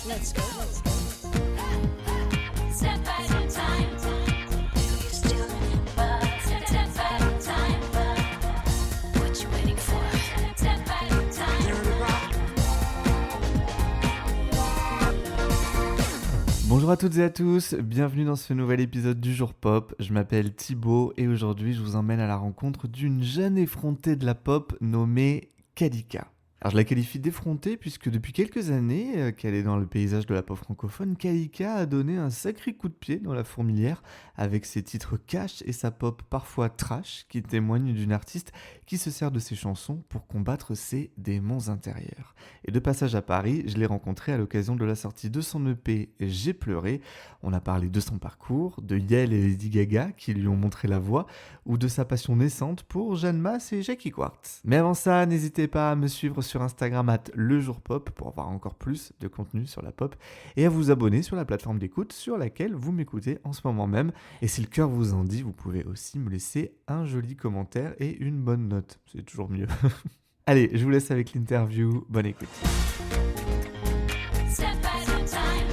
Let's go. Step back in time. Do you still remember? Step back in time. What you waiting for? Step back in time. Bonjour à toutes et à tous, bienvenue dans ce nouvel épisode du Jour Pop. Je m'appelle Thibaut et aujourd'hui je vous emmène à la rencontre d'une jeune effrontée de la pop nommée Kalika. Alors je la qualifie d'effrontée puisque depuis quelques années qu'elle est dans le paysage de la pop francophone, Kalika a donné un sacré coup de pied dans la fourmilière avec ses titres cash et sa pop parfois trash qui témoignent d'une artiste qui se sert de ses chansons pour combattre ses démons intérieurs. Et de passage à Paris, je l'ai rencontrée à l'occasion de la sortie de son EP J'ai pleuré. On a parlé de son parcours, de Yael et Lady Gaga qui lui ont montré la voie, ou de sa passion naissante pour Jeanne Masse et Jackie Quartz. Mais avant ça, n'hésitez pas à me suivre sur Instagram @lejourpop pour avoir encore plus de contenu sur la pop et à vous abonner sur la plateforme d'écoute sur laquelle vous m'écoutez en ce moment même. Et si le cœur vous en dit, vous pouvez aussi me laisser un joli commentaire et une bonne note. C'est toujours mieux. Allez, je vous laisse avec l'interview. Bonne écoute. Step back in time.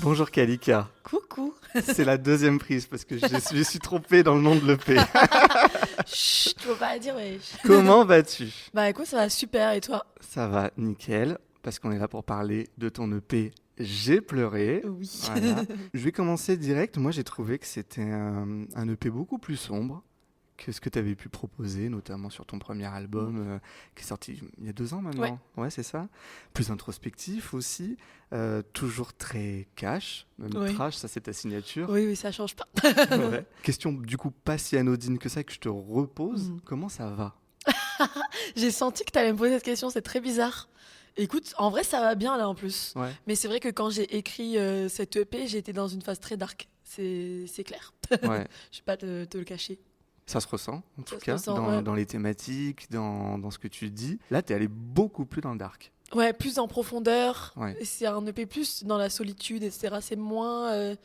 Bonjour Kalika. Coucou. C'est la deuxième prise parce que je me suis trompé dans le nom de l'EP. Chut, tu peux pas dire, ouais. Comment vas-tu ? Bah écoute, ça va super, et toi ? Ça va nickel parce qu'on est là pour parler de ton EP J'ai pleuré. Oui. Voilà. Je vais commencer direct. Moi, j'ai trouvé que c'était un EP beaucoup plus sombre que ce que tu avais pu proposer, notamment sur ton premier album qui est sorti il y a 2 ans maintenant. Ouais, c'est ça. Plus introspectif aussi. Toujours très cash, même Oui. trash, ça c'est ta signature. Oui, ça change pas. Ouais. Question du coup pas si anodine que ça que je te repose. Comment ça va ? J'ai senti que t'allais me poser cette question, c'est très bizarre. Écoute, en vrai, ça va bien là en plus. Ouais. Mais c'est vrai que quand j'ai écrit cette EP, j'étais dans une phase très dark. C'est clair. Ouais. Je vais pas te le cacher. Ça se ressent, en tout se cas, ressent, dans, ouais. dans les thématiques, dans ce que tu dis. Là, t'es allé beaucoup plus dans le dark. Ouais, plus en profondeur. Ouais. C'est un EP plus dans la solitude, etc. C'est moins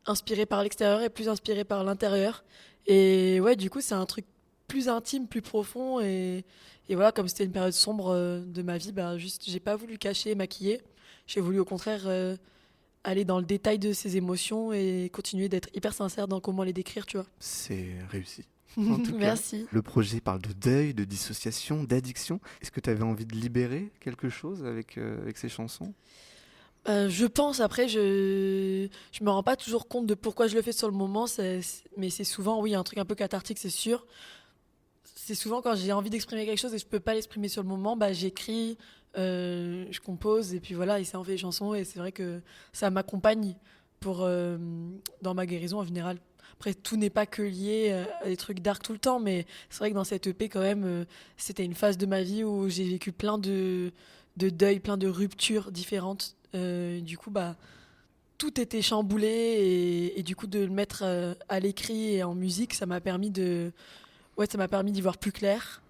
inspiré par l'extérieur et plus inspiré par l'intérieur. Et ouais, du coup, c'est un truc plus intime, plus profond. Et voilà, comme c'était une période sombre de ma vie, bah, juste, j'ai pas voulu cacher, maquiller. J'ai voulu au contraire aller dans le détail de ces émotions et continuer d'être hyper sincère dans comment les décrire, tu vois. C'est réussi. En tout cas, Merci. le projet parle de deuil, de dissociation, d'addiction. Est-ce que tu avais envie de libérer quelque chose avec ces chansons ? Je pense, après, je me rends pas toujours compte de pourquoi je le fais sur le moment, mais c'est souvent, oui, un truc un peu cathartique, c'est sûr. C'est souvent quand j'ai envie d'exprimer quelque chose et je peux pas l'exprimer sur le moment, bah, j'écris, je compose, et puis voilà, et ça en fait des chansons, et c'est vrai que ça m'accompagne dans ma guérison en général. Après, tout n'est pas que lié à des trucs dark tout le temps, mais c'est vrai que dans cette EP, quand même, c'était une phase de ma vie où j'ai vécu plein de deuil, plein de ruptures différentes. Du coup, bah, tout était chamboulé, et du coup, de le mettre à l'écrit et en musique, ça m'a permis d'y voir plus clair,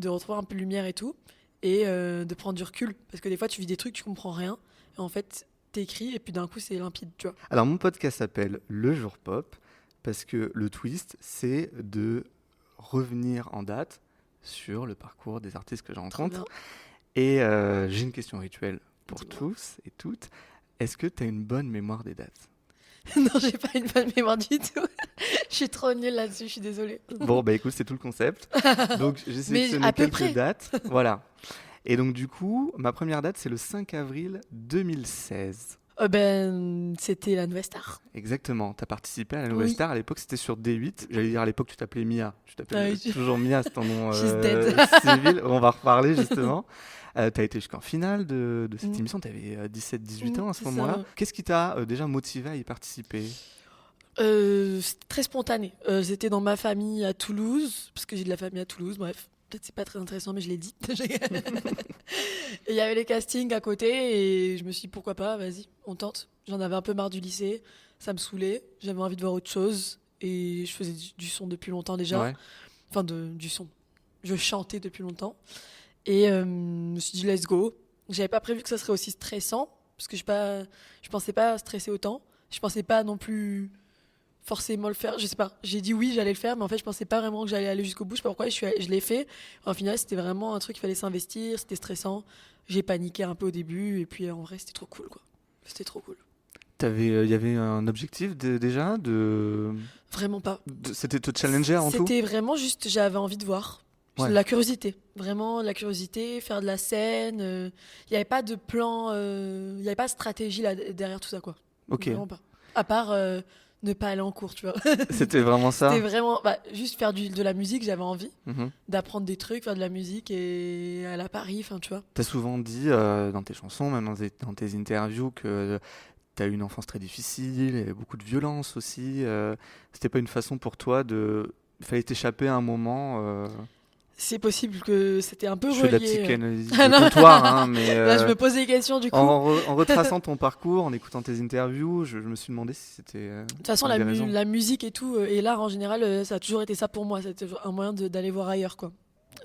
de retrouver un peu de lumière et tout, et de prendre du recul. Parce que des fois, tu vis des trucs, tu comprends rien, et en fait, t'écris, et puis d'un coup, c'est limpide, tu vois. Alors, mon podcast s'appelle Le Jour Pop parce que le twist, c'est de revenir en date sur le parcours des artistes que je rencontre. Et j'ai une question rituelle pour Dis-moi. tous et toutes. Est-ce que tu as une bonne mémoire des dates ? Non, j'ai pas une bonne mémoire du tout. Je suis trop nulle là-dessus, je suis désolée. Bon, bah écoute, c'est tout le concept. Donc, j'ai Mais sélectionné à peu quelques près. dates. Voilà. Et donc, du coup, ma première date, c'est le 5 avril 2016. C'était la Nouvelle Star. Exactement. Tu as participé à la Nouvelle Oui. Star. À l'époque, c'était sur D8. J'allais dire à l'époque, tu t'appelais Mia. Tu t'appelles Ah oui. toujours Mia, c'est ton nom She's dead. civil. On va reparler justement. Tu as été jusqu'en finale de cette Mm. émission. Tu avais 17-18 ans à ce C'est moment-là. ça. Qu'est-ce qui t'a déjà motivé à y participer ? C'était très spontané. C'était dans ma famille à Toulouse, parce que j'ai de la famille à Toulouse, bref. Peut-être c'est pas très intéressant, mais je l'ai dit. Et il y avait les castings à côté, et je me suis dit pourquoi pas, vas-y, on tente. J'en avais un peu marre du lycée, ça me saoulait, j'avais envie de voir autre chose, et je faisais du son depuis longtemps déjà. Ouais. Enfin, du son. Je chantais depuis longtemps. Et je me suis dit, let's go. J'avais pas prévu que ça serait aussi stressant, parce que je pensais pas stresser autant. Je pensais pas non plus forcément le faire. Je sais pas. J'ai dit oui, j'allais le faire, mais en fait, je pensais pas vraiment que j'allais aller jusqu'au bout. Je sais pas pourquoi. Je l'ai fait. En final, c'était vraiment un truc qu'il fallait s'investir. C'était stressant. J'ai paniqué un peu au début, et puis en vrai, c'était trop cool, quoi. C'était trop cool. Il y avait un objectif déjà Vraiment pas. c'était te challenger avant tout? C'était vraiment juste, j'avais envie de voir. Ouais. La curiosité. Vraiment, la curiosité, faire de la scène. Il n'y avait pas de plan, il n'y avait pas de stratégie là, derrière tout ça, quoi. Ok, Vraiment pas. À part ne pas aller en cours, tu vois. c'était vraiment ça. C'était vraiment juste faire de la musique, j'avais envie Mhm. d'apprendre des trucs, faire de la musique et aller à Paris, enfin, tu vois. T'as souvent dit dans tes chansons, même dans tes interviews, que t'as eu une enfance très difficile, il y avait beaucoup de violence aussi. C'était pas une façon pour toi de... Il fallait t'échapper à un moment. C'est possible que c'était un peu Je fais de la relié. psychanalyse Ah de non. comptoir, hein, mais Là, je me pose des questions, du coup. en retraçant ton parcours, en écoutant tes interviews, je me suis demandé si c'était... De toute façon, une des raisons. la musique et tout, et l'art en général, ça a toujours été ça pour moi. C'était un moyen d'aller voir ailleurs, quoi.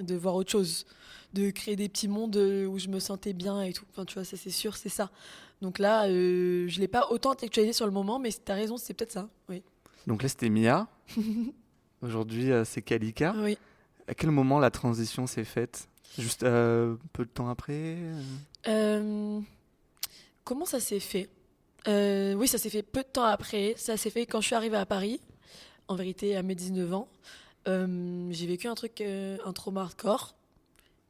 De voir autre chose. De créer des petits mondes où je me sentais bien et tout. Enfin, tu vois, ça, c'est sûr, c'est ça. Donc là, je l'ai pas autant intellectualisé sur le moment, mais t'as raison, c'est peut-être ça. Oui. Donc là, c'était Mia. Aujourd'hui, c'est Kalika. Oui. À quel moment la transition s'est faite? Juste peu de temps après Comment ça s'est fait? Oui, ça s'est fait peu de temps après. Ça s'est fait quand je suis arrivée à Paris. En vérité, à mes 19 ans. J'ai vécu un truc, un trauma hardcore,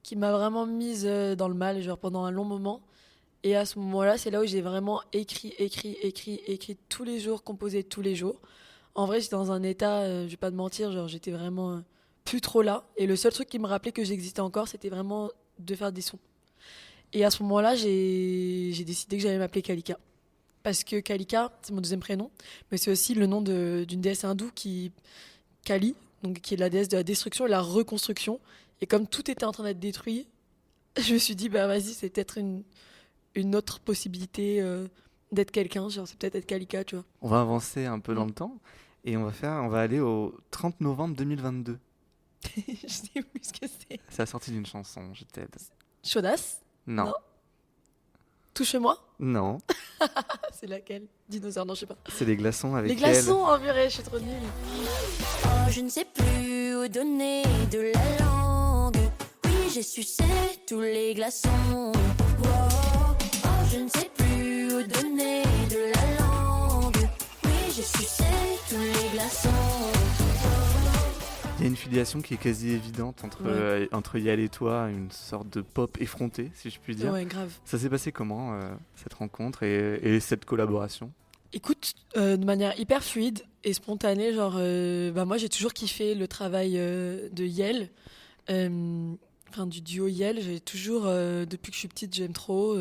qui m'a vraiment mise dans le mal, genre pendant un long moment. Et à ce moment-là, c'est là où j'ai vraiment écrit tous les jours, composé tous les jours. En vrai, j'étais dans un état, je vais pas te mentir, genre j'étais vraiment plus trop là. Et le seul truc qui me rappelait que j'existais encore, c'était vraiment de faire des sons. Et à ce moment-là, j'ai décidé que j'allais m'appeler Kalika. Parce que Kalika, c'est mon deuxième prénom, mais c'est aussi le nom d'une déesse hindoue Kali, donc qui est la déesse de la destruction et la reconstruction. Et comme tout était en train d'être détruit, je me suis dit, bah vas-y, c'est peut-être une autre possibilité d'être quelqu'un. Genre, c'est peut-être être Kalika, tu vois. On va avancer un peu dans le temps et on va aller au 30 novembre 2022. Je sais plus ce que c'est. C'est la sortie d'une chanson, je t'aide. Chaudasse? Non. Non. Touche-moi? Non. C'est laquelle? Dinosaure, non, je sais pas. C'est les glaçons avec Les glaçons, oh purée, je suis trop nulle. Oh, je ne sais plus où donner de la langue. Oui, j'ai sucé tous les glaçons. Oh, oh, je ne sais plus où donner de la langue. Oui, j'ai sucé tous les glaçons. Il y a une filiation qui est quasi évidente entre Yael et toi, une sorte de pop effronté, si je puis dire. Ouais, grave. Ça s'est passé comment, cette rencontre et cette collaboration? Écoute, de manière hyper fluide et spontanée, genre, moi j'ai toujours kiffé le travail de Yel, enfin du duo Yel. J'ai toujours, depuis que je suis petite, j'aime trop.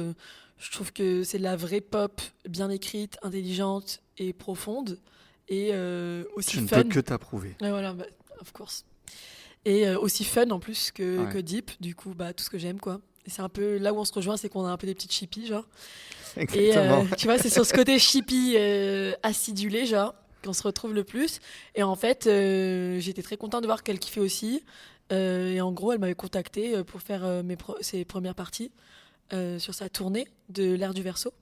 Je trouve que c'est de la vraie pop, bien écrite, intelligente et profonde, et aussi Je ne fun. peux que t'approuver. Ouais, voilà, of course. Et aussi fun en plus Ouais. que deep, du coup, tout ce que j'aime, quoi. Et c'est un peu là où on se rejoint, c'est qu'on a un peu des petites chippies, genre. Et Exactement. tu vois, c'est sur ce côté chippy acidulé, genre, qu'on se retrouve le plus. Et en fait, j'étais très contente de voir qu'elle kiffait aussi. Et en gros, elle m'avait contactée pour faire ses premières parties sur sa tournée de l'Air du Verseau.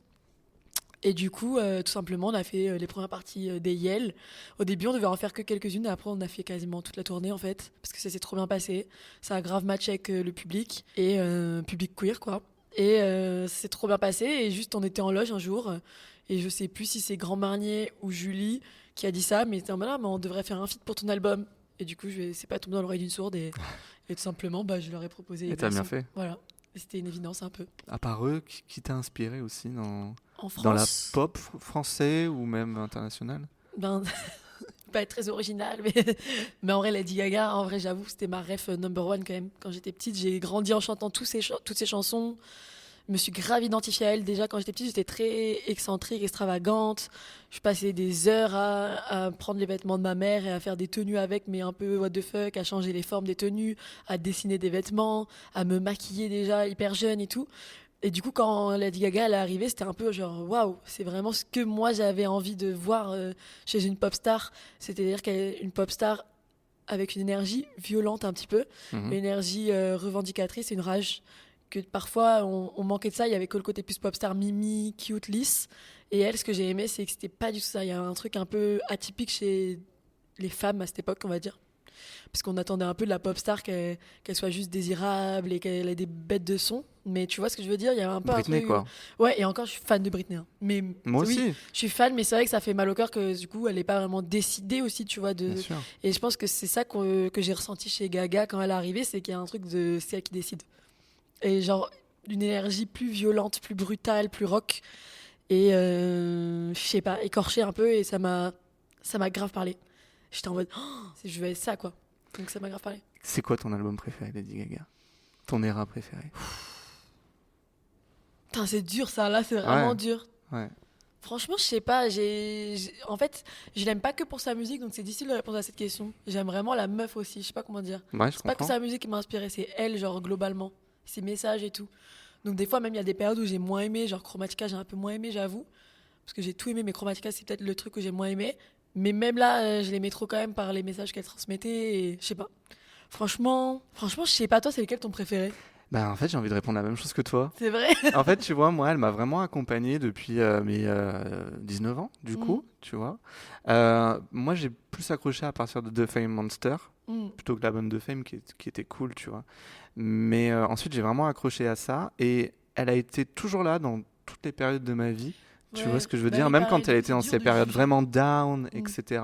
Et du coup, tout simplement, on a fait les premières parties des Yel. Au début, on devait en faire que quelques-unes, et après, on a fait quasiment toute la tournée, en fait, parce que ça s'est trop bien passé. Ça a grave matché avec le public, et public queer, quoi. Et ça s'est trop bien passé, et juste, on était en loge un jour, et je sais plus si c'est Grand Marnier ou Julie qui a dit ça, mais c'était en mode, ah, mais on devrait faire un feat pour ton album. Et du coup, c'est pas tombé dans l'oreille d'une sourde, et tout simplement, je leur ai proposé. Et t'as bien fait. Voilà. Et c'était une évidence un peu. À part eux, qui t'a inspiré aussi En France, dans la pop français ou même internationale? Pas être très original, mais en vrai, Lady Gaga, en vrai, j'avoue, c'était ma ref number one quand même. Quand j'étais petite, j'ai grandi en chantant toutes ces chansons. Je me suis grave identifiée à elle. Déjà, quand j'étais petite, j'étais très excentrique, extravagante. Je passais des heures à prendre les vêtements de ma mère et à faire des tenues avec, mais un peu what the fuck, à changer les formes des tenues, à dessiner des vêtements, à me maquiller déjà hyper jeune et tout. Et du coup, quand Lady Gaga elle est arrivée, c'était un peu genre waouh, c'est vraiment ce que moi j'avais envie de voir chez une pop star. C'est-à-dire qu'elle est une pop star avec une énergie violente un petit peu, une énergie revendicatrice, une rage que parfois on manquait de ça. Il y avait que le côté plus pop star mimi, cute, lisse. Et elle, ce que j'ai aimé, c'est que c'était pas du tout ça. Il y a un truc un peu atypique chez les femmes à cette époque, on va dire. Parce qu'on attendait un peu de la pop star qu'elle soit juste désirable et qu'elle ait des bêtes de son. Mais tu vois ce que je veux dire? Il y avait un peu Britney, un truc. quoi. Ouais, et encore, je suis fan de Britney, hein. Mais Moi oui, aussi, je suis fan, mais c'est vrai que ça fait mal au cœur que du coup, elle n'est pas vraiment décidée aussi, tu vois. bien sûr. Et je pense que c'est ça que j'ai ressenti chez Gaga quand elle est arrivée, c'est qu'il y a un truc de c'est elle qui décide. Et genre, une énergie plus violente, plus brutale, plus rock. Et je sais pas, écorché un peu, et ça m'a grave parlé. J'étais en mode, oh, je veux être ça, quoi. Donc ça m'a grave parlé. C'est quoi ton album préféré, Lady Gaga? Ton era préférée? Putain, c'est dur ça, là, c'est vraiment Ouais. dur. Ouais. Franchement, je sais pas, en fait, je l'aime pas que pour sa musique, donc c'est difficile de répondre à cette question. J'aime vraiment la meuf aussi, je sais pas comment dire. Ouais, je C'est pas que comprends. sa musique qui m'a inspiré, c'est elle, genre, globalement. Ses messages et tout. Donc des fois, même, il y a des périodes où j'ai moins aimé, genre Chromatica, j'ai un peu moins aimé, j'avoue. Parce que j'ai tout aimé, mais Chromatica, c'est peut-être le truc que j'ai moins aimé. Mais même là, je l'aimais trop quand même par les messages qu'elle transmettait, et je sais pas. Franchement, je sais pas, toi, c'est lequel ton préféré? Bah, en fait, j'ai envie de répondre la même chose que toi. C'est vrai? En fait, tu vois, moi, elle m'a vraiment accompagné depuis mes 19 ans, du coup, tu vois. Moi, j'ai plus accroché à partir de The Fame Monster, Mm. plutôt que l'album de Fame qui était cool, tu vois. Mais ensuite, j'ai vraiment accroché à ça. Et elle a été toujours là dans toutes les périodes de ma vie. Tu Ouais. vois ce que je veux Bah dire? oui, Même pareil, quand elle donc était c'est dans dur ces de périodes juger. vraiment down, Mm. etc.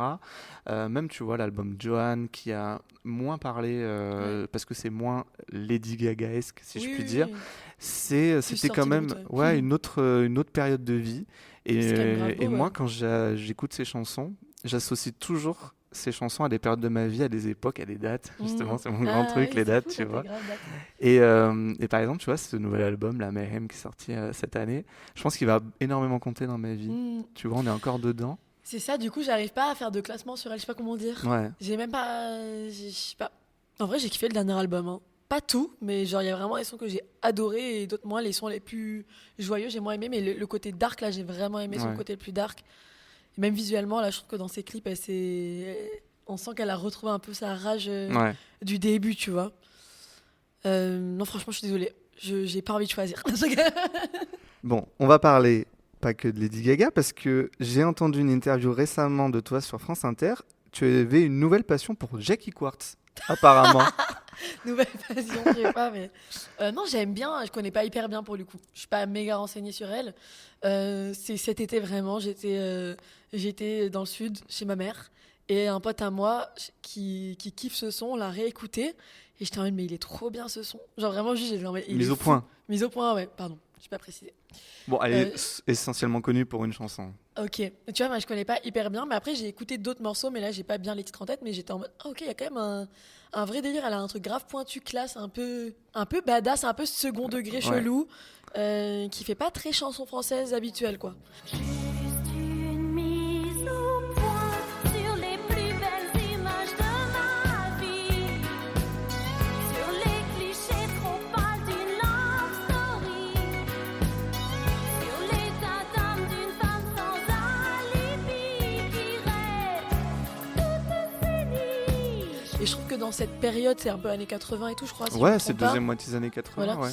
Même, tu vois, l'album Joanne qui a moins parlé, parce que c'est moins Lady Gaga-esque, si je Oui, puis oui, dire. oui. C'était quand sortie même brute, ouais. ouais, une autre période de vie. C'est quand même grave Et beau, moi, ouais. quand j'écoute ces chansons, j'associe toujours ces chansons à des périodes de ma vie, à des époques, à des dates. Justement, Mm. c'est mon grand truc, Oui, les c'est dates, fou, tu ça fait vois. grave date. Et par exemple, tu vois, ce nouvel album, la Mayhem, qui est sorti cette année, je pense qu'il va énormément compter dans ma vie. Mm. Tu vois, on est encore dedans. C'est ça, du coup, j'arrive pas à faire de classement sur elle, je sais pas comment dire. Ouais. J'ai même pas. Je sais pas. En vrai, j'ai kiffé le dernier album, hein. Pas tout, mais genre, il y a vraiment des sons que j'ai adorés et d'autres moins. Les sons les plus joyeux, j'ai moins aimé, mais le côté dark, là, j'ai vraiment aimé son Ouais. côté le plus dark. Et même visuellement, là, je trouve que dans ses clips, on sent qu'elle a retrouvé un peu sa rage Ouais. du début, tu vois. Non, franchement, je suis désolée. J'ai pas envie de choisir. Bon, on va parler pas que de Lady Gaga, parce que j'ai entendu une interview récemment de toi sur France Inter. Tu avais une nouvelle passion pour Jackie Quartz, apparemment. Nouvelle passion, je sais pas, mais. Non, j'aime bien, je connais pas hyper bien pour le coup. Je suis pas méga renseignée sur elle. C'est cet été vraiment, j'étais dans le sud chez ma mère et un pote à moi qui kiffe ce son, l'a réécouté et j'étais en mode, mais il est trop bien ce son. Genre vraiment, juste, j'ai dit, mais il Mise est au fou. point. Mise au point, ouais, pardon, j'ai pas précisé. Bon, elle est Euh, essentiellement connue pour une chanson. Ok, tu vois, moi je connais pas hyper bien, mais après j'ai écouté d'autres morceaux, mais là j'ai pas bien les titres en tête, mais j'étais en mode, ah, ok, il y a quand même un vrai délire, elle a un truc grave pointu, classe, un peu badass, un peu second degré Ouais. chelou, qui fait pas très chanson française habituelle, quoi. Juste une mise au point sur les plus belles images de ma vie, sur les clichés trop pâles d'une love story, sur l'état d'âme d'une femme sans alibi qui rêve toute ses nuits. Et je trouve que dans cette période, c'est un peu années 80 et tout, je crois, si je me Ouais, trompe c'est pas. deuxième moitié des années 80, Voilà. ouais.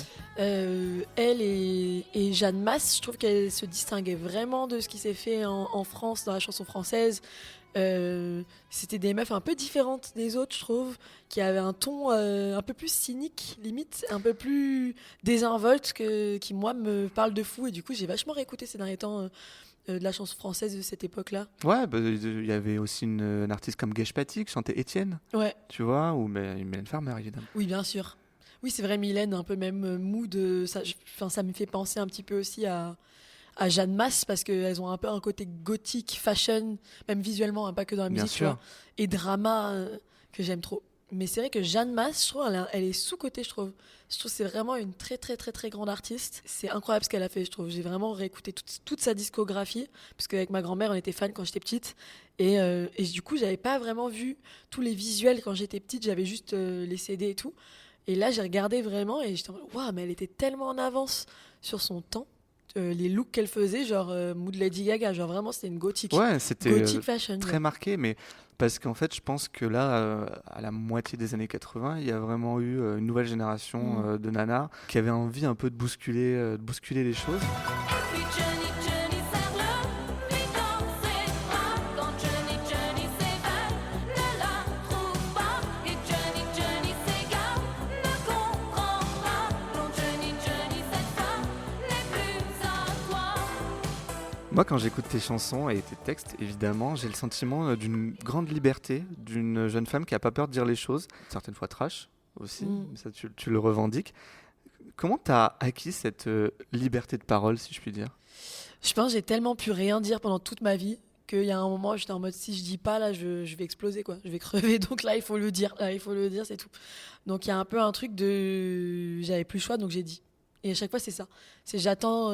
Elle et Jeanne Masse, je trouve qu'elle se distinguait vraiment de ce qui s'est fait en France dans la chanson française. C'était des meufs un peu différentes des autres, je trouve, qui avaient un ton un peu plus cynique, limite, un peu plus désinvolte, qui, moi, me parle de fou. Et du coup, j'ai vachement réécouté ces derniers temps de la chanson française de cette époque-là. Ouais, bah, il y avait aussi une artiste comme Gage Paty qui chantait Étienne, Ouais, tu vois, ou Mylène Farmer, évidemment. oui, bien sûr. Oui, c'est vrai, Mylène, un peu même mood. Ça me fait penser un petit peu aussi à Jeanne Masse, parce qu'elles ont un peu un côté gothique, fashion, même visuellement, hein, pas que dans la Bien musique, tu sûr. vois, et drama que j'aime trop. Mais c'est vrai que Jeanne Masse, je trouve, elle est sous-cotée, je trouve. Je trouve que c'est vraiment une très, très, très, très grande artiste. C'est incroyable ce qu'elle a fait, je trouve. J'ai vraiment réécouté toute sa discographie, parce qu'avec ma grand-mère, on était fans quand j'étais petite. Et du coup, j'avais pas vraiment vu tous les visuels quand j'étais petite, j'avais juste les CD et tout. Et là, j'ai regardé vraiment et j'étais en mode, waouh, mais elle était tellement en avance sur son temps. Les looks qu'elle faisait, genre mood Lady Gaga, genre vraiment, c'était une gothique. Ouais, c'était Gothic fashion. très Ouais. marqué, mais parce qu'en fait, je pense que là, à la moitié des années 80, il y a vraiment eu une nouvelle génération de nanas qui avaient envie un peu de bousculer les choses. Et puis Johnny, Johnny serre le Moi, quand j'écoute tes chansons et tes textes, évidemment, j'ai le sentiment d'une grande liberté, d'une jeune femme qui n'a pas peur de dire les choses, certaines fois trash aussi, mais ça tu le revendiques. Comment tu as acquis cette liberté de parole, si je puis dire ? Je pense que j'ai tellement pu rien dire pendant toute ma vie qu'il y a un moment, j'étais en mode si je dis pas, là, je vais exploser, quoi. Je vais crever, donc là, il faut le dire. Là, il faut le dire, c'est tout. Donc il y a un peu un truc de. J'avais plus le choix, donc j'ai dit. Et à chaque fois, c'est ça. C'est j'attends.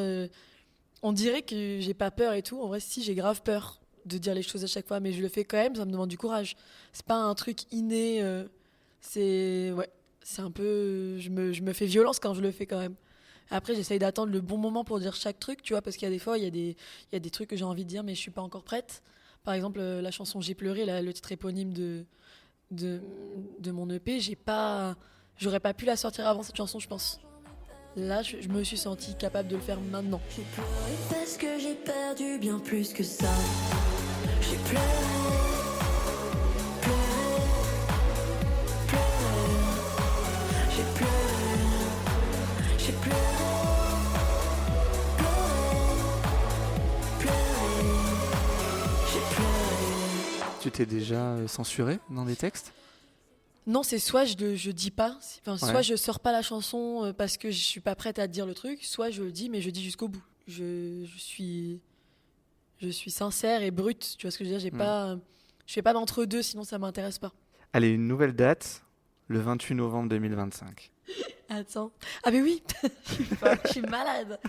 On dirait que j'ai pas peur et tout. En vrai, si, j'ai grave peur de dire les choses à chaque fois, mais je le fais quand même, ça me demande du courage. C'est pas un truc inné. C'est. Ouais. C'est un peu. Je me fais violence quand je le fais quand même. Après, j'essaye d'attendre le bon moment pour dire chaque truc, tu vois, parce qu'il y a des fois, il y a des trucs que j'ai envie de dire, mais je suis pas encore prête. Par exemple, la chanson J'ai pleuré, le titre éponyme de mon EP, j'aurais pas pu la sortir avant cette chanson, je pense. Là, je me suis sentie capable de le faire maintenant. J'ai pleuré parce que j'ai perdu bien plus que ça. J'ai pleuré, pleuré, pleuré. J'ai pleuré, j'ai pleuré, pleuré, j'ai pleuré. Tu t'es déjà censuré dans des textes ? Non, c'est soit je dis pas, soit Ouais. je sors pas la chanson parce que je suis pas prête à dire le truc, soit je le dis, mais je dis jusqu'au bout. Je suis sincère et brute, tu vois ce que je veux dire, je fais pas d'entre-deux, sinon ça m'intéresse pas. Allez, une nouvelle date, le 28 novembre 2025. Attends. Ah mais oui, je suis folle, je suis malade.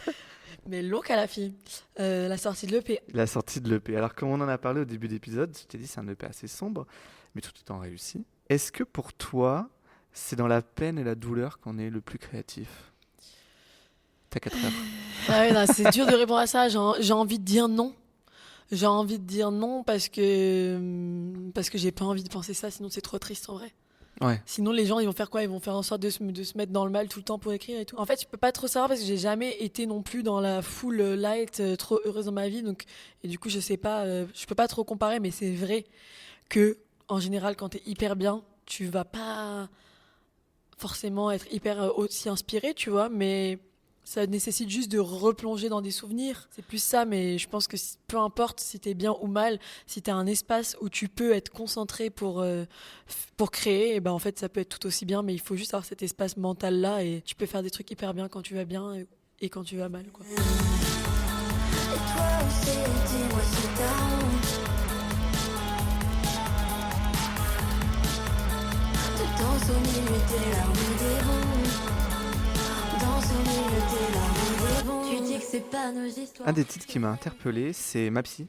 Mais l'eau qu'a la fille. La sortie de l'EP. La sortie de l'EP. Alors, comme on en a parlé au début d'épisode, je t'ai dit c'est un EP assez sombre, mais tout étant réussi. Est-ce que pour toi, c'est dans la peine et la douleur qu'on est le plus créatif ? T'as 4 heures. Ah ouais, non, c'est dur de répondre à ça. J'ai envie de dire non. J'ai envie de dire non parce que j'ai pas envie de penser ça, sinon c'est trop triste en vrai. Ouais. Sinon les gens ils vont faire quoi ? Ils vont faire en sorte de se mettre dans le mal tout le temps pour écrire et tout. En fait, je peux pas trop savoir parce que j'ai jamais été non plus dans la full light trop heureuse dans ma vie, donc et du coup je sais pas, je peux pas trop comparer, mais c'est vrai que en général quand t'es hyper bien, tu vas pas forcément être hyper aussi inspiré, tu vois, mais ça nécessite juste de replonger dans des souvenirs. C'est plus ça, mais je pense que peu importe si t'es bien ou mal, si t'as un espace où tu peux être concentré pour créer, et ben en fait ça peut être tout aussi bien, mais il faut juste avoir cet espace mental là et tu peux faire des trucs hyper bien quand tu vas bien et quand tu vas mal, quoi. Et toi aussi, dis-moi si t'as honte de danser au milieu des larmes des bons. Danse au milieu des larmes des bons. Tu dis que c'est pas nos histoires. Un des titres qui m'a interpellé, c'est Ma Psy,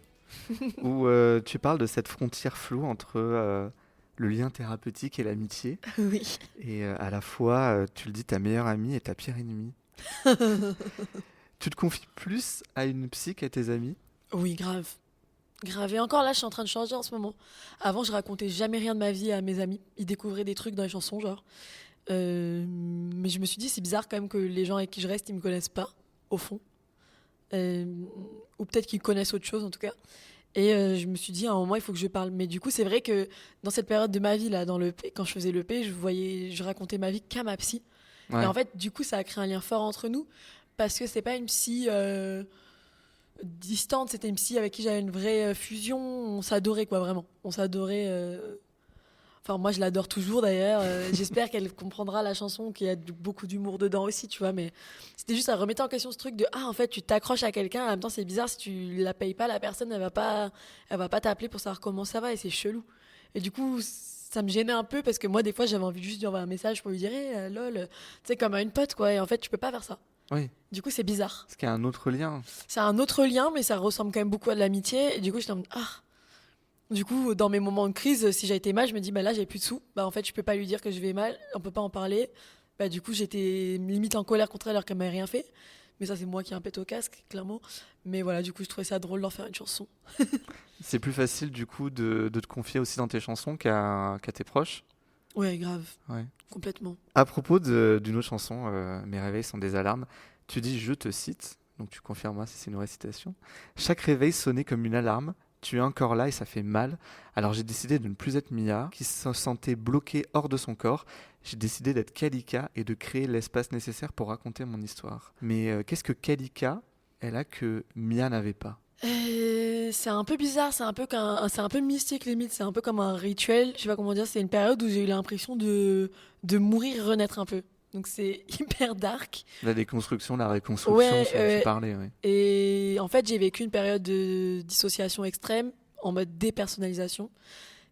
où tu parles de cette frontière floue entre le lien thérapeutique et l'amitié. Oui. Et à la fois, tu le dis, ta meilleure amie et ta pire ennemie. Tu te confies plus à une psy qu'à tes amis ? Oui, grave. Grave. Et encore là, je suis en train de changer en ce moment. Avant, je racontais jamais rien de ma vie à mes amis. Ils découvraient des trucs dans les chansons, genre. Mais je me suis dit, c'est bizarre quand même que les gens avec qui je reste, ils me connaissent pas, au fond. Ou peut-être qu'ils connaissent autre chose, en tout cas. Et je me suis dit, à un moment, il faut que je parle. Mais du coup, c'est vrai que dans cette période de ma vie, là, dans l'EP, quand je faisais l'EP, je racontais ma vie qu'à ma psy. Ouais. Et en fait, du coup, ça a créé un lien fort entre nous. Parce que c'est pas une psy distante, c'était une psy avec qui j'avais une vraie fusion. On s'adorait, quoi, vraiment. On s'adorait. Enfin, moi, je l'adore toujours, d'ailleurs. J'espère qu'elle comprendra la chanson, qu'il y a beaucoup d'humour dedans aussi, tu vois. Mais c'était juste, ça remettait en question ce truc de ah, en fait, tu t'accroches à quelqu'un. En même temps, c'est bizarre, si tu la payes pas, la personne, elle va pas t'appeler pour savoir comment ça va, et c'est chelou. Et du coup, ça me gênait un peu parce que moi, des fois, j'avais envie juste d'y envoyer un message pour lui dire hey, lol, tu sais, comme à une pote, quoi. Et en fait, tu peux pas faire ça. Oui. Du coup, c'est bizarre. Est-ce qu'il y a un autre lien ? C'est un autre lien, mais ça ressemble quand même beaucoup à de l'amitié. Et du coup, j'étais en mode ah. Du coup, dans mes moments de crise, si j'ai été mal, je me dis bah là, j'ai plus de sous. Bah en fait, je peux pas lui dire que je vais mal, on peut pas en parler. Bah du coup, j'étais limite en colère contre elle alors qu'elle m'avait rien fait. Mais ça, c'est moi qui ai un pet au casque, clairement. Mais voilà, du coup, je trouvais ça drôle d'en faire une chanson. C'est plus facile du coup de te confier aussi dans tes chansons qu'à tes proches ? Ouais, grave. Ouais. Complètement. À propos d'une autre chanson, Mes réveils sont des alarmes, tu dis, je te cite, donc tu confirmes si c'est une récitation. Chaque réveil sonnait comme une alarme, tu es encore là et ça fait mal. Alors j'ai décidé de ne plus être Mia, qui se sentait bloquée hors de son corps. J'ai décidé d'être Kalika et de créer l'espace nécessaire pour raconter mon histoire. Mais qu'est-ce que Kalika, elle a que Mia n'avait pas ? C'est un peu bizarre, c'est un peu mystique limite, c'est un peu comme un rituel, je sais pas comment dire, c'est une période où j'ai eu l'impression de mourir et renaître un peu. Donc c'est hyper dark. La déconstruction, la reconstruction, Ouais, tu parlais, ouais. et en fait j'ai vécu une période de dissociation extrême, en mode dépersonnalisation,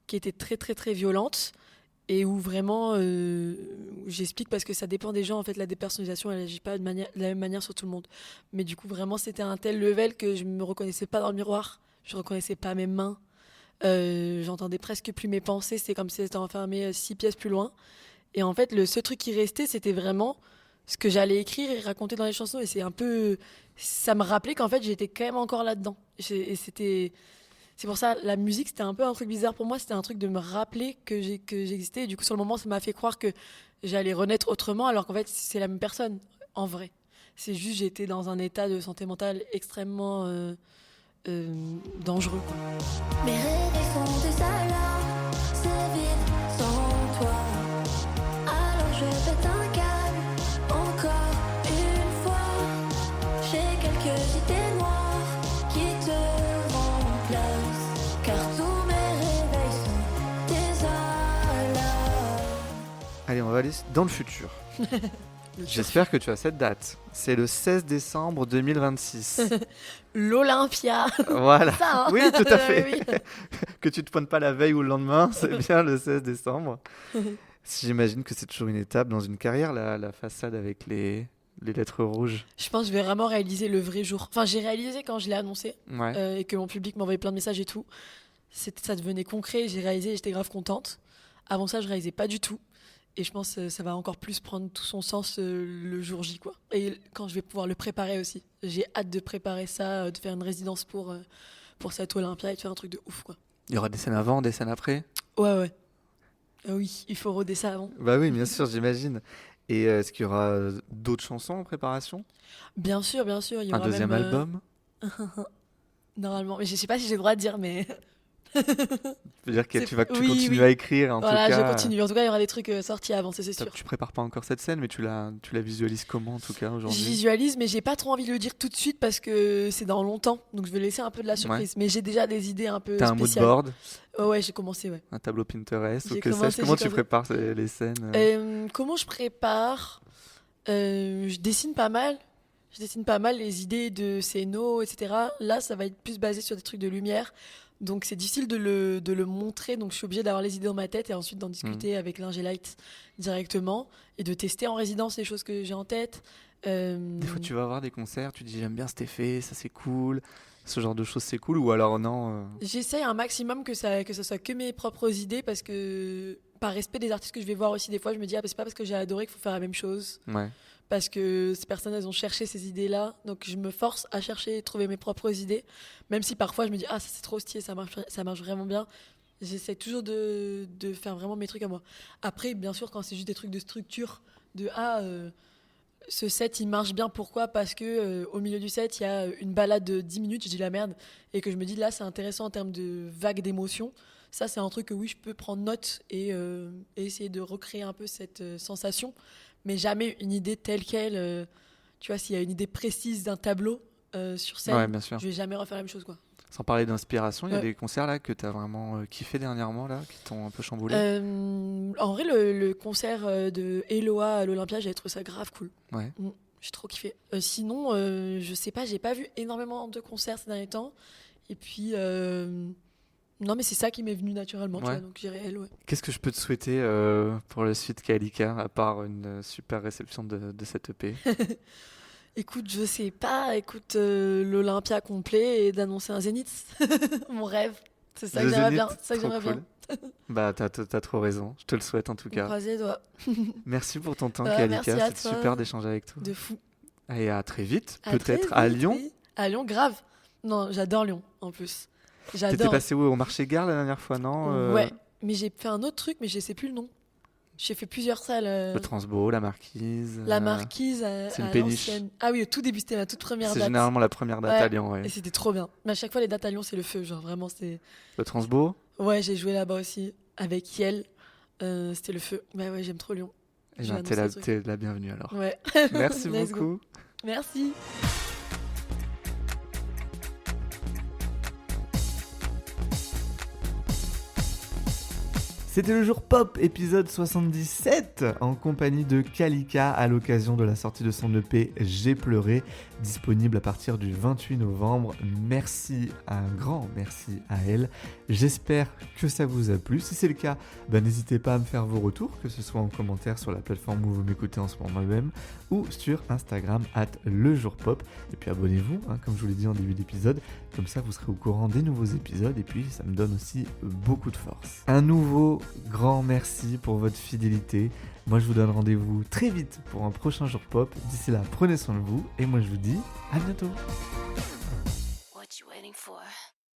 qui était très très très violente, et où vraiment, j'explique parce que ça dépend des gens, en fait la dépersonnalisation elle agit pas de la même manière sur tout le monde. Mais du coup vraiment c'était un tel level que je me reconnaissais pas dans le miroir, je reconnaissais pas mes mains, j'entendais presque plus mes pensées, c'est comme si j'étais enfermée 6 pièces plus loin. Et en fait, le seul truc qui restait, c'était vraiment ce que j'allais écrire et raconter dans les chansons. Et c'est un peu. Ça me rappelait qu'en fait, j'étais quand même encore là-dedans. Et c'était. C'est pour ça, la musique, c'était un peu un truc bizarre pour moi. C'était un truc de me rappeler que j'existais. Et du coup, sur le moment, ça m'a fait croire que j'allais renaître autrement, alors qu'en fait, c'est la même personne, en vrai. C'est juste, j'étais dans un état de santé mentale extrêmement dangereux, quoi. Mes rêves sont des alarmes, c'est vide sans toi. Alors je pète un câble, encore une fois. J'ai quelques idées noires qui te remplacent, car tous mes réveils sont des alarmes. Allez, on va aller dans le futur. J'espère que tu as cette date. C'est le 16 décembre 2026. L'Olympia. Voilà. Ça, hein. Oui, tout à fait. Oui. Que tu te pointes pas la veille ou le lendemain, c'est bien le 16 décembre. J'imagine que c'est toujours une étape dans une carrière, la façade avec les lettres rouges. Je pense que je vais vraiment réaliser le vrai jour. Enfin, j'ai réalisé quand je l'ai annoncé Ouais. et que mon public m'envoyait plein de messages et tout. Ça devenait concret, j'ai réalisé et j'étais grave contente. Avant ça, je réalisais pas du tout. Et je pense que ça va encore plus prendre tout son sens le jour J, quoi. Et quand je vais pouvoir le préparer aussi. J'ai hâte de préparer ça, de faire une résidence pour cette Olympia et de faire un truc de ouf, quoi. Il y aura des scènes avant, des scènes après. Ouais. Ah oui, il faut roder ça avant. Bah oui, bien sûr, j'imagine. Et est-ce qu'il y aura d'autres chansons en préparation? Bien sûr, il y Un aura deuxième même, album? normalement. Mais je sais pas si j'ai le droit de dire, mais Tu veux dire que C'est- tu vas oui, continuer oui. à écrire en voilà, tout cas. je continue. En tout cas, il y aura des trucs sortis avant, c'est Top. sûr. Tu prépares pas encore cette scène, mais tu la visualises comment en tout cas Je aujourd'hui? visualise, mais j'ai pas trop envie de le dire tout de suite parce que c'est dans longtemps. Donc je vais laisser un peu de la surprise. Mais j'ai déjà des idées un peu T'as un mood spéciales. board, Ouais, j'ai commencé, ouais. un tableau Pinterest ou J'ai que sais-je? commencé, Comment j'ai tu commencé. prépares les scènes? Comment je prépare? Je dessine pas mal. Je dessine pas mal les idées de scénos, etc. Là, ça va être plus basé sur des trucs de lumière. Donc c'est difficile de le montrer. Donc je suis obligée d'avoir les idées dans ma tête et ensuite d'en discuter avec l'Ingélight directement et de tester en résidence les choses que j'ai en tête. Des fois, tu vas voir des concerts, tu dis j'aime bien cet effet, ça c'est cool, ce genre de choses c'est cool, ou alors non. J'essaye un maximum que ça soit que mes propres idées parce que par respect des artistes que je vais voir aussi des fois, je me dis ah, bah, c'est pas parce que j'ai adoré qu'il faut faire la même chose. Ouais. Parce que ces personnes, elles ont cherché ces idées-là. Donc, je me force à chercher et trouver mes propres idées. Même si parfois, je me dis, ah, ça c'est trop stylé, ça marche vraiment bien. J'essaie toujours de faire vraiment mes trucs à moi. Après, bien sûr, quand c'est juste des trucs de structure, ce set, il marche bien. Pourquoi? Parce que au milieu du set, il y a une balade de 10 minutes, je dis la merde. Et que je me dis, là, c'est intéressant en termes de vagues d'émotions. Ça, c'est un truc que oui, je peux prendre note et essayer de recréer un peu cette sensation. Mais jamais une idée telle quelle. Tu vois, s'il y a une idée précise d'un tableau sur scène, Ouais, bien sûr. je vais jamais refaire la même chose, quoi. Sans parler d'inspiration, il y a Ouais. des concerts là que t'as vraiment kiffé dernièrement là, qui t'ont un peu chamboulé. En vrai, le concert de Eloa à l'Olympia, j'avais trouvé ça grave cool. Ouais. J'ai trop kiffé. Sinon, je sais pas, j'ai pas vu énormément de concerts ces derniers temps. Et puis, non, mais c'est ça qui m'est venu naturellement, tu Ouais. vois, donc j'irai elle, ouais. Qu'est-ce que je peux te souhaiter pour la suite Kalika, à part une super réception de cette EP? Écoute, je sais pas, l'Olympia complet et d'annoncer un Zénith. Mon rêve. C'est ça Le que j'aimerais Zénith, bien. C'est ça que trop j'aimerais cool. bien. Bah t'as trop raison, je te le souhaite en tout On cas. croise les doigts. Merci pour ton temps Merci Kalika, à c'était toi. super d'échanger avec toi. De fou. Et à très vite, À très peut-être à vite, Lyon. oui. À Lyon, grave. Non, j'adore Lyon, en plus. T'étais J'adore. passé où, au marché gare la dernière fois, non? Ouais, mais j'ai fait un autre truc, mais je sais plus le nom. J'ai fait plusieurs salles. Le Transbo, la Marquise. La Marquise c'est une à péniche. l'ancienne. Ah oui, au tout début, c'était ma toute première C'est date. généralement la première date Ouais. à Lyon, ouais. Et c'était trop bien. Mais à chaque fois, les dates à Lyon, c'est le feu. Genre, vraiment, c'est. Le Transbo. Ouais, j'ai joué là-bas aussi, avec Yel. C'était le feu. Ouais, j'aime trop Lyon. Eh Je ben, vais annoncer le truc. t'es la bienvenue alors. Ouais. Merci Let's go. beaucoup. Merci. C'était le jour pop, épisode 77, en compagnie de Kalika à l'occasion de la sortie de son EP J'ai pleuré, disponible à partir du 28 novembre. Merci, un grand merci à elle. J'espère que ça vous a plu. Si c'est le cas, n'hésitez pas à me faire vos retours, que ce soit en commentaire sur la plateforme où vous m'écoutez en ce moment même, ou sur Instagram @lejourpop. Et puis abonnez-vous, comme je vous l'ai dit en début d'épisode, comme ça vous serez au courant des nouveaux épisodes et puis ça me donne aussi beaucoup de force. Un nouveau grand merci pour votre fidélité. Moi je vous donne rendez-vous très vite pour un prochain jour pop. D'ici là, prenez soin de vous et moi je vous dis à bientôt. What you waiting for?